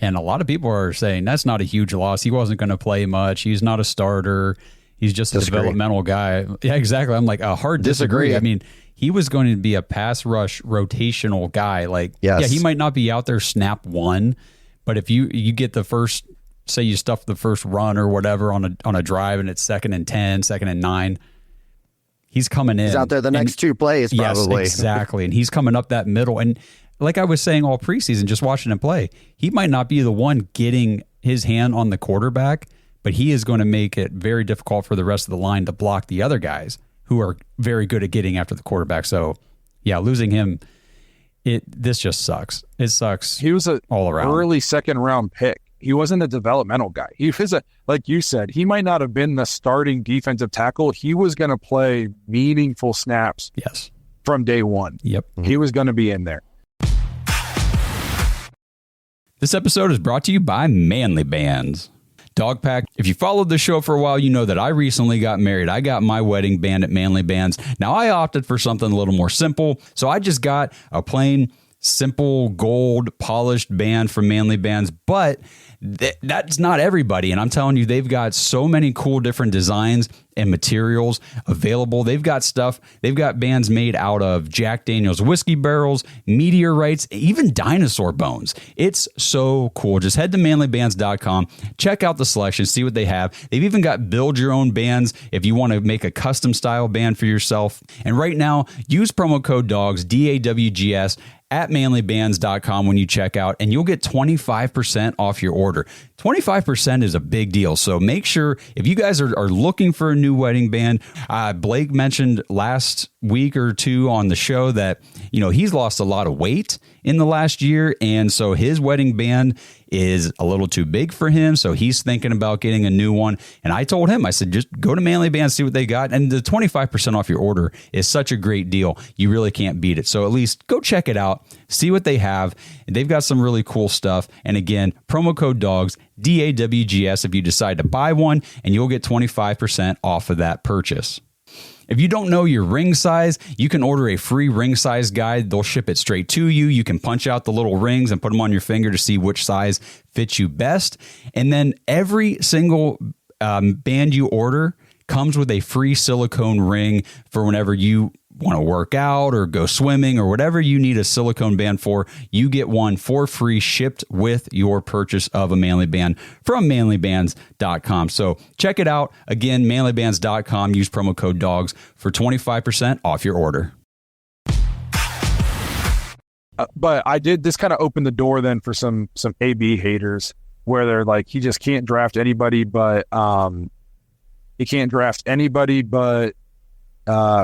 And a lot of people are saying that's not a huge loss. He wasn't going to play much. He's not a starter. He's just a developmental guy. Yeah, exactly. I'm like, a hard disagree. I mean, he was going to be a pass rush rotational guy. Like, yeah, he might not be out there snap one, but if you get the first, say you stuff the first run or whatever on a drive and it's 2nd and 10, 2nd and 9, he's coming in. He's out there the next 2 plays probably. Yes, exactly. And he's coming up that middle. And like I was saying all preseason, just watching him play, he might not be the one getting his hand on the quarterback, but he is going to make it very difficult for the rest of the line to block the other guys who are very good at getting after the quarterback. So, yeah, losing him, this just sucks. It sucks. He was all around early 2nd round pick. He wasn't a developmental guy. He was like you said, he might not have been the starting defensive tackle. He was going to play meaningful snaps. Yes. From day one. Yep. He was going to be in there. This episode is brought to you by Manly Bands. Dogpack, if you followed the show for a while, you know that I recently got married. I got my wedding band at Manly Bands. Now, I opted for something a little more simple, so I just got a plain, simple, gold, polished band from Manly Bands, but that's not everybody. And I'm telling you, they've got so many cool different designs and materials available. They've got bands made out of Jack Daniel's whiskey barrels, meteorites, even dinosaur bones. It's so cool. Just head to manlybands.com, check out the selection, see what they have. They've even got build your own bands if you want to make a custom style band for yourself. And right now, use promo code DAWGS, DAWGS, at manlybands.com when you check out, and you'll get 25% off your order. 25% is a big deal. So make sure, if you guys are looking for a new wedding band, Blake mentioned last week or two on the show that, he's lost a lot of weight in the last year. And so his wedding band is a little too big for him. So he's thinking about getting a new one. And I told him, I said, just go to Manly Bands, see what they got. And the 25% off your order is such a great deal. You really can't beat it. So at least go check it out, see what they have. They've got some really cool stuff. And again, promo code DAWGS, DAWGS, if you decide to buy one, and you'll get 25% off of that purchase. If you don't know your ring size, you can order a free ring size guide. They'll ship it straight to you. You can punch out the little rings and put them on your finger to see which size fits you best. And then every single band you order comes with a free silicone ring for whenever you want to work out or go swimming or whatever you need a silicone band for, you get one for free shipped with your purchase of a Manly Band from manlybands.com. So check it out. Again, manlybands.com. Use promo code DOGS for 25% off your order. But this kind of opened the door then for some AB haters where they're like, he just can't draft anybody but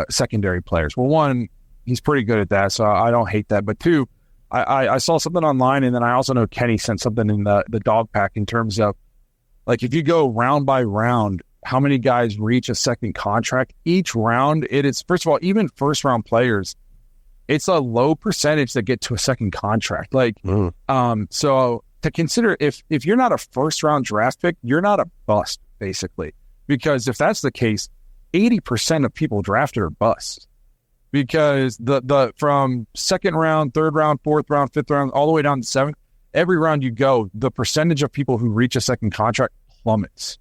secondary players. Well, one, he's pretty good at that, so I don't hate that. But two, I saw something online, and then I also know Kenny sent something in the dog pack in terms of, like, if you go round by round, how many guys reach a second contract each round. It is, first of all, even first round players, it's a low percentage that get to a second contract. So to consider, if you're not a first round draft pick, you're not a bust, basically, because if that's the case, 80% of people drafted are busts, because the from second round, third round, fourth round, fifth round, all the way down to seventh, every round you go, the percentage of people who reach a second contract plummets.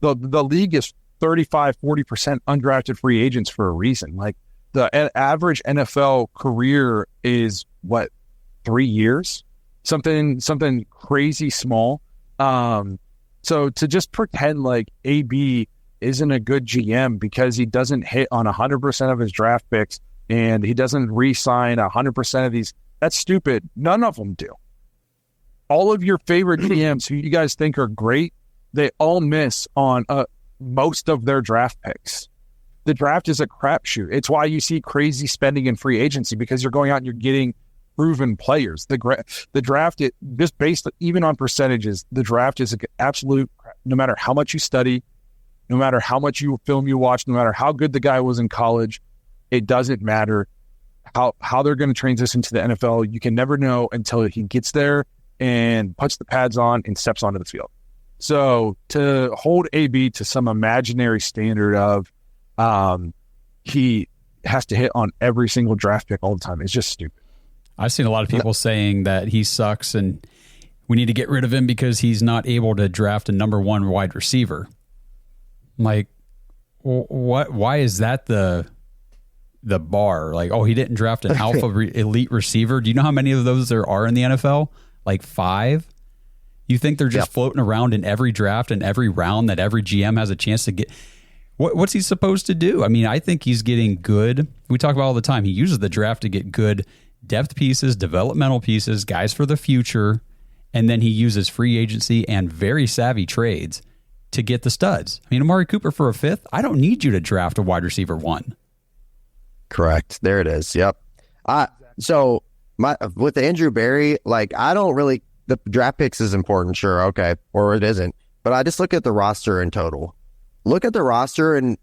The league is 35-40% undrafted free agents for a reason. Like, the average NFL career is 3 years, something crazy small. So to just pretend like AB isn't a good GM because he doesn't hit on 100% of his draft picks and he doesn't re-sign 100% of these, that's stupid. None of them do. All of your favorite GMs who you guys think are great, they all miss on most of their draft picks. The draft is a crapshoot. It's why you see crazy spending in free agency, because you're going out and you're getting proven players. The draft, just based even on percentages, the draft is an absolute, no matter how much you study, no matter how much film you watch, no matter how good the guy was in college, it doesn't matter how they're going to transition to the NFL. You can never know until he gets there and puts the pads on and steps onto the field. So to hold AB to some imaginary standard of he has to hit on every single draft pick all the time is just stupid. I've seen a lot of people saying that he sucks and we need to get rid of him because he's not able to draft a number one wide receiver. I'm like, what? Why is that the bar? Like, oh, he didn't draft an alpha elite receiver. Do you know how many of those there are in the NFL? Like 5? You think they're just floating around in every draft and every round that every GM has a chance to get? What's he supposed to do? I mean, I think he's getting good. We talk about all the time. He uses the draft to get good depth pieces, developmental pieces, guys for the future, and then he uses free agency and very savvy trades to get the studs. I mean, Amari Cooper for a 5th, I don't need you to draft a wide receiver 1. Correct. There it is. Yep. So with the Andrew Berry, like, I don't really, the draft picks is important, sure, okay, or it isn't, but I just look at the roster in total. Look at the roster, and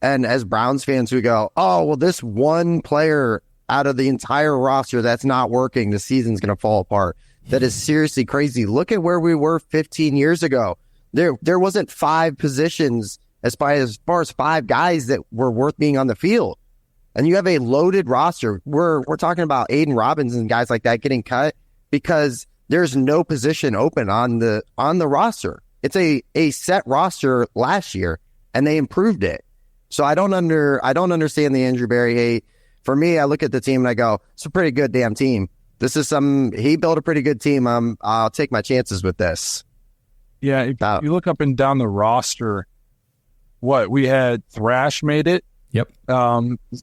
as Browns fans, we go, oh, well, this one player out of the entire roster that's not working, the season's going to fall apart. That is seriously crazy. Look at where we were 15 years ago. There wasn't 5 positions as far as 5 guys that were worth being on the field. And you have a loaded roster. We're talking about Aiden Robinson and guys like that getting cut because there's no position open on the roster. It's a set roster last year, and they improved it. So I don't understand the Andrew Berry hate. For me, I look at the team and I go, it's a pretty good damn team. He built a pretty good team. I'll take my chances with this. Yeah, if you look up and down the roster, we had Thrash made it. Yep.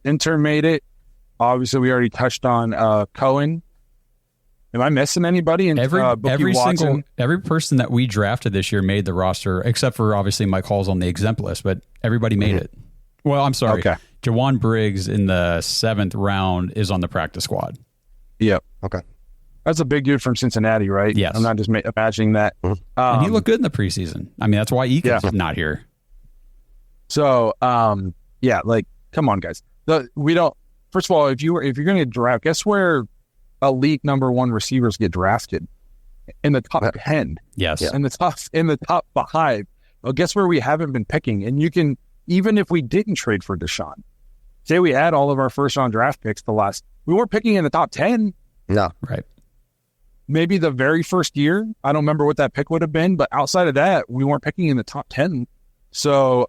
Intern made it. Obviously, we already touched on Cohen. Am I missing anybody? And every person that we drafted this year made the roster, except for obviously Mike Hall's on the exempt list, but everybody made it. Well, I'm sorry. Okay. Jawan Briggs in the 7th round is on the practice squad. Yep. Okay. That's a big dude from Cincinnati, right? Yes. I'm not just imagining that. And he looked good in the preseason. I mean, that's why Eakins is not here. So, yeah, like, come on, guys. First of all, if you're going to draft, guess where elite number 1 receivers get drafted? In the top 10. Yes. In the top 5. Well, guess where we haven't been picking? And you can, even if we didn't trade for Deshaun, say we had all of our first round draft picks we weren't picking in the top 10. No. Right. Maybe the very first year, I don't remember what that pick would have been, but outside of that, we weren't picking in the top 10. So,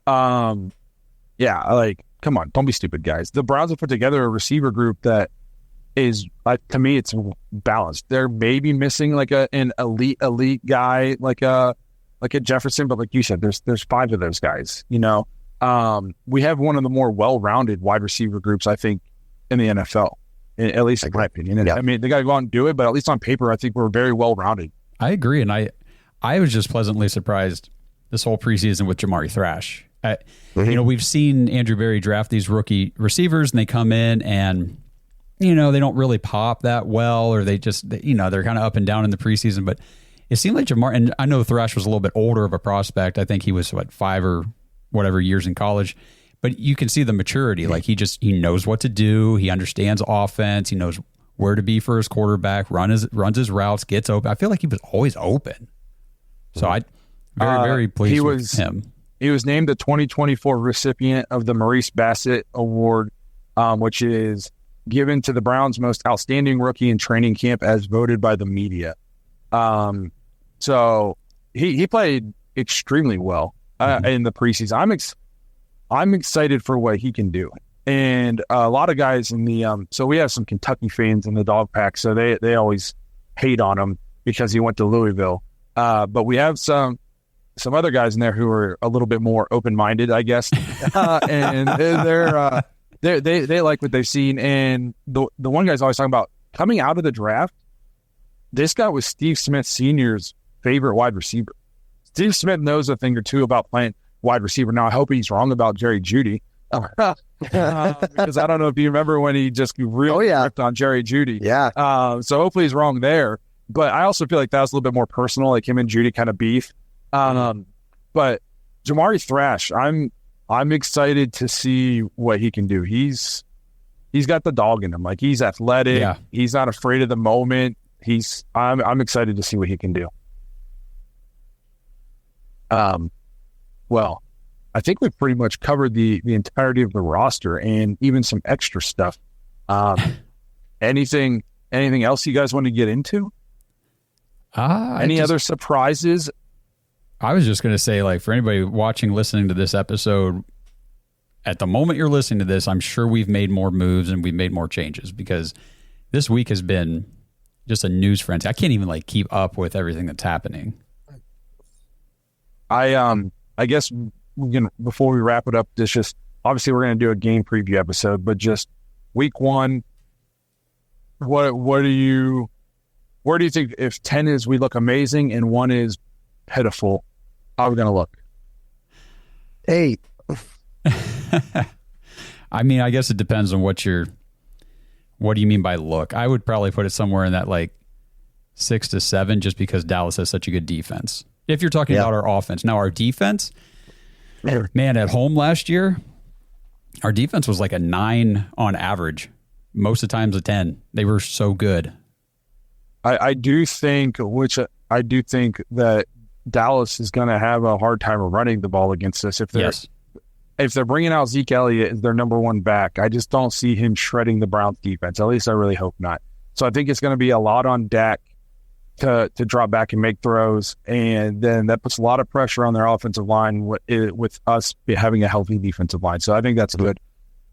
yeah, like, come on, don't be stupid, guys. The Browns have put together a receiver group that is, to me, it's balanced. They're maybe missing like an elite guy, like a Jefferson, but like you said, there's 5 of those guys. You know, we have one of the more well-rounded wide receiver groups, I think, in the NFL, at least in my opinion. Yeah. I mean, they got to go out and do it, but at least on paper, I think we're very well-rounded. I agree, and I was just pleasantly surprised this whole preseason with Jamari Thrash. You know, we've seen Andrew Berry draft these rookie receivers, and they come in and, you know, they don't really pop that well, or they just, you know, they're kind of up and down in the preseason. But it seemed like Jamar, and I know Thrash was a little bit older of a prospect. I think he was, 5 or whatever years in college. But you can see the maturity. Like, he knows what to do. He understands offense. He knows where to be for his quarterback, runs his routes, gets open. I feel like he was always open. So I very pleased with him. He was named the 2024 recipient of the Maurice Bassett Award, which is given to the Browns' most outstanding rookie in training camp as voted by the media. So he played extremely well in the preseason. I'm excited for what he can do. And a lot of guys in the so we have some Kentucky fans in the dog pack, so they always hate on him because he went to Louisville. But we have some other guys in there who are a little bit more open-minded, I guess, and they like what they've seen. And the one guy's always talking about coming out of the draft. This guy was Steve Smith Sr.'s favorite wide receiver. Steve Smith knows a thing or two about playing wide receiver. Now, I hope he's wrong about Jerry Jeudy. Because I don't know if you remember when he just really ripped on Jerry Jeudy. Yeah. So hopefully he's wrong there. But I also feel like that was a little bit more personal, like him and Jeudy kind of beef. But Jamari Thrash, I'm excited to see what he can do. He's got the dog in him. Like, he's athletic. Yeah. He's not afraid of the moment. I'm excited to see what he can do. Well, I think we've pretty much covered the entirety of the roster and even some extra stuff. Anything else you guys want to get into? Any other surprises? I was just going to say, like, for anybody watching, listening to this episode, at the moment you're listening to this, I'm sure we've made more moves and we've made more changes, because this week has been just a news frenzy. I can't even keep up with everything that's happening. I guess before we wrap it up, just obviously we're going to do a game preview episode, but just week 1, where do you think, if 10 is we look amazing and 1 is pitiful, how are we going to look? 8. I mean, I guess it depends on what do you mean by look? I would probably put it somewhere in that 6 to 7, just because Dallas has such a good defense. If you're talking about our offense. Now, our defense, man, at home last year, our defense was like a 9 on average. Most of the times a 10. They were so good. I do think that Dallas is going to have a hard time running the ball against us. If they're bringing out Zeke Elliott as their number 1 back, I just don't see him shredding the Browns defense. At least I really hope not. So I think it's going to be a lot on Dak to drop back and make throws, and then that puts a lot of pressure on their offensive line with us having a healthy defensive line. So I think that's good.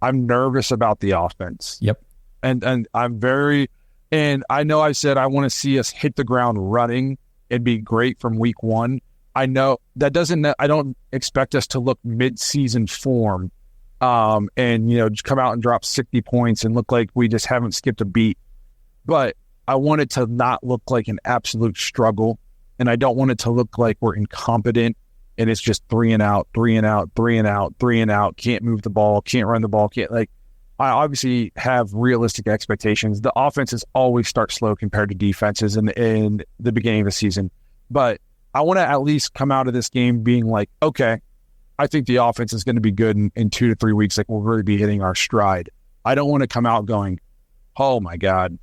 I'm nervous about the offense. Yep. And I know I said I want to see us hit the ground running. It'd be great from week 1. I know that I don't expect us to look mid-season form and just come out and drop 60 points and look like we just haven't skipped a beat. But I want it to not look like an absolute struggle, and I don't want it to look like we're incompetent and it's just 3 and out, 3 and out, 3 and out, 3 and out, can't move the ball, can't run the ball, I obviously have realistic expectations. The offenses always start slow compared to defenses in the beginning of the season. But I want to at least come out of this game being like, okay, I think the offense is going to be good in 2 to 3 weeks. We'll really be hitting our stride. I don't want to come out going, oh my God,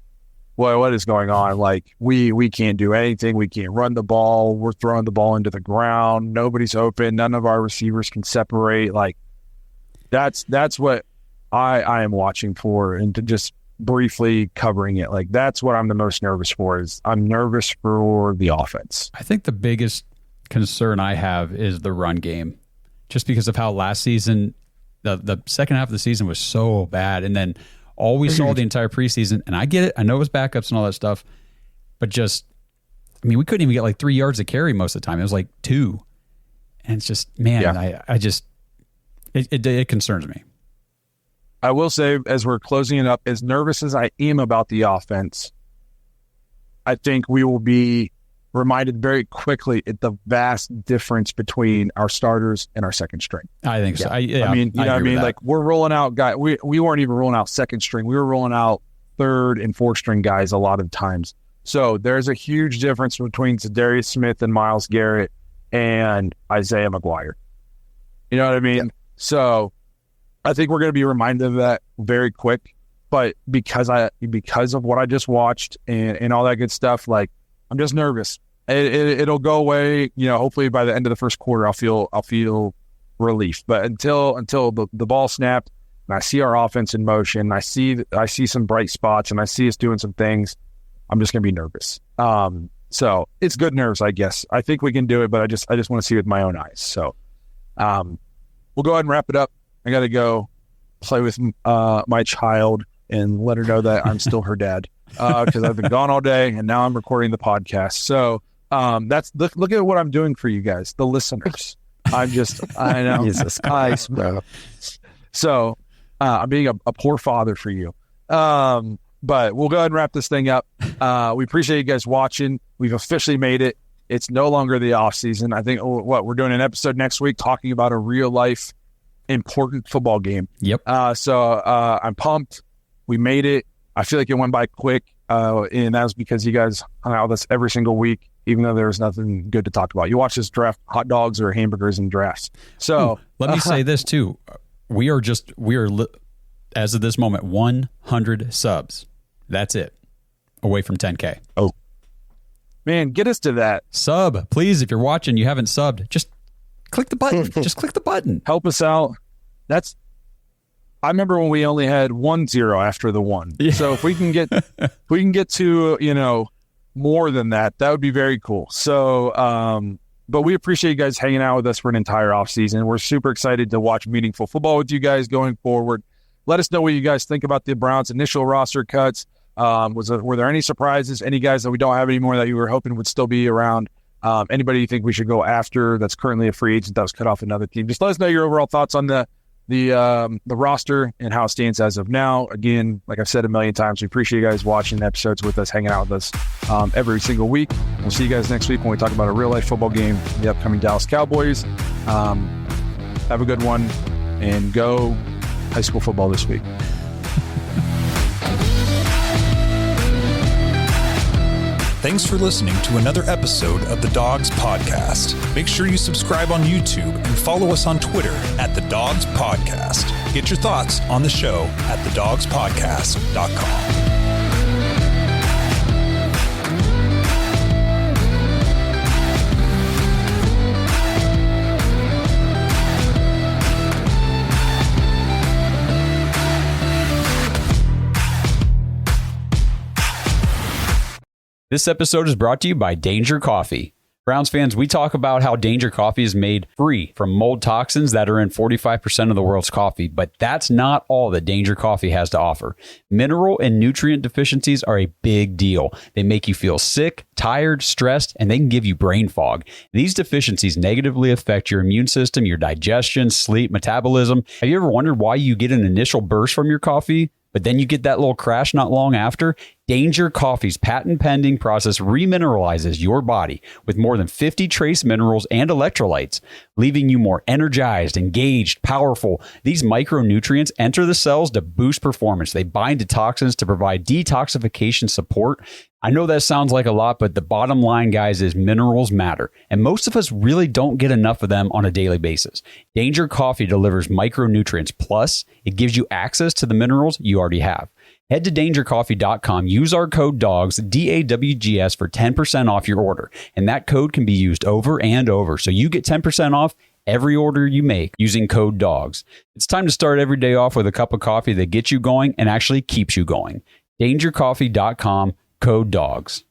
what is going on? We can't do anything. We can't run the ball. We're throwing the ball into the ground. Nobody's open. None of our receivers can separate. That's what I am watching for, and to just briefly covering it. That's what I'm the most nervous for. Is I'm nervous for the offense. I think the biggest concern I have is the run game, just because of how last season The second half of the season was so bad. And then all we saw the entire preseason, and I get it. I know it was backups and all that stuff, but just, I mean, we couldn't even get like 3 yards to carry most of the time. It was like 2. And it's just, man, it concerns me. I will say, as we're closing it up, as nervous as I am about the offense, I think we will be reminded very quickly at the vast difference between our starters and our second string. I think so. I mean, you know what I mean? Like, we're rolling out guys. We weren't even rolling out second string. We were rolling out third and fourth string guys a lot of times. So there's a huge difference between Za'Darius Smith and Myles Garrett and Isaiah McGuire. You know what I mean? Yeah. So I think we're going to be reminded of that very quick. But because of what I just watched and all that good stuff, like, I'm just nervous. It'll go away. You know, hopefully by the end of the first quarter, I'll feel relief. But until the ball snapped and I see our offense in motion, I see some bright spots and I see us doing some things, I'm just going to be nervous. So it's good nerves, I guess. I think we can do it, but I just want to see it with my own eyes. So we'll go ahead and wrap it up. I got to go play with my child and let her know that I'm still her dad. Because I've been gone all day and now I'm recording the podcast. So look at what I'm doing for you guys, the listeners. I know. Jesus Christ, bro. So I'm being a poor father for you. But we'll go ahead and wrap this thing up. We appreciate you guys watching. We've officially made it. It's no longer the off season. I think we're doing an episode next week talking about a real life important football game. Yep. So I'm pumped. We made it. I feel like it went by quick, and that was because you guys hung out with us every single week, even though there was nothing good to talk about. You watch us draft hot dogs or hamburgers and drafts. So let me say this too: we are as of this moment 100 subs. That's it, away from 10K. Oh, man, get us to that sub, please. If you're watching, you haven't subbed, just click the button. Just click the button. Help us out. I remember when we only had 10 after the 1. Yeah. So if we can get to, you know, more than that, that would be very cool. So, but we appreciate you guys hanging out with us for an entire off season. We're super excited to watch meaningful football with you guys going forward. Let us know what you guys think about the Browns' initial roster cuts. Were there any surprises? Any guys that we don't have anymore that you were hoping would still be around? Anybody you think we should go after that's currently a free agent that was cut off another team? Just let us know your overall thoughts on the roster and how it stands as of now. Again, like I've said a million times, we appreciate you guys watching the episodes with us, hanging out with us every single week. We'll see you guys next week when we talk about a real life football game, the upcoming Dallas Cowboys. Have a good one and go high school football this week. Thanks for listening to another episode of the Dogs Podcast. Make sure you subscribe on YouTube and follow us on Twitter at the Dogs Podcast. Get your thoughts on the show at thedogspodcast.com. This episode is brought to you by Danger Coffee. Browns fans, we talk about how Danger Coffee is made free from mold toxins that are in 45% of the world's coffee, but that's not all that Danger Coffee has to offer. Mineral and nutrient deficiencies are a big deal. They make you feel sick, tired, stressed, and they can give you brain fog. These deficiencies negatively affect your immune system, your digestion, sleep, metabolism. Have you ever wondered why you get an initial burst from your coffee, but then you get that little crash not long after? Danger Coffee's patent-pending process remineralizes your body with more than 50 trace minerals and electrolytes, leaving you more energized, engaged, powerful. These micronutrients enter the cells to boost performance. They bind to toxins to provide detoxification support. I know that sounds like a lot, but the bottom line, guys, is minerals matter, and most of us really don't get enough of them on a daily basis. Danger Coffee delivers micronutrients, plus it gives you access to the minerals you already have. Head to dangercoffee.com, use our code DOGS, DAWGS, for 10% off your order, and that code can be used over and over, so you get 10% off every order you make using code DOGS. It's time to start every day off with a cup of coffee that gets you going and actually keeps you going. dangercoffee.com, code DOGS.